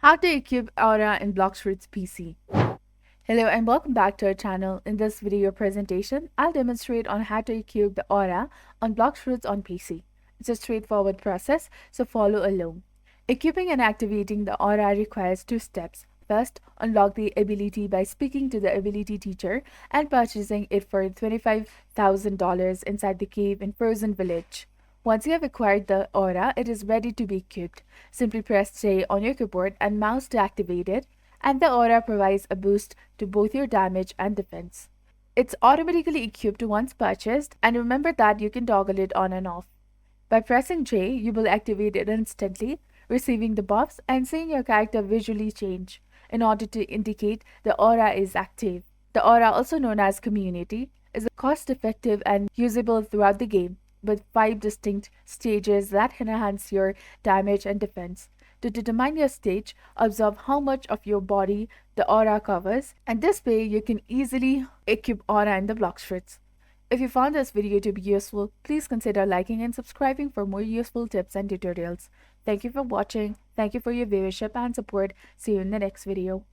How to equip Aura in Blox Fruits PC. Hello and welcome back to our channel. In this video presentation, I'll demonstrate on how to equip the Aura on Blox Fruits on PC. It's a straightforward process, so follow along. Equipping and activating the Aura requires two steps. First, unlock the ability by speaking to the ability teacher and purchasing it for $25,000 inside the cave in Frozen Village. Once you have acquired the aura, it is ready to be equipped. Simply press J on your keyboard and mouse to activate it, and the aura provides a boost to both your damage and defense. It's automatically equipped once purchased, and remember that you can toggle it on and off. By pressing J, you will activate it instantly, receiving the buffs and seeing your character visually change in order to indicate the aura is active. The aura, also known as community, is cost-effective and usable throughout the game, with 5 distinct stages that can enhance your damage and defense. To determine your stage, observe how much of your body the aura covers, and this way you can easily equip aura in the Blox Fruits. If you found this video to be useful, please consider liking and subscribing for more useful tips and tutorials. Thank you for watching. Thank you for your viewership and support. See you in the next video.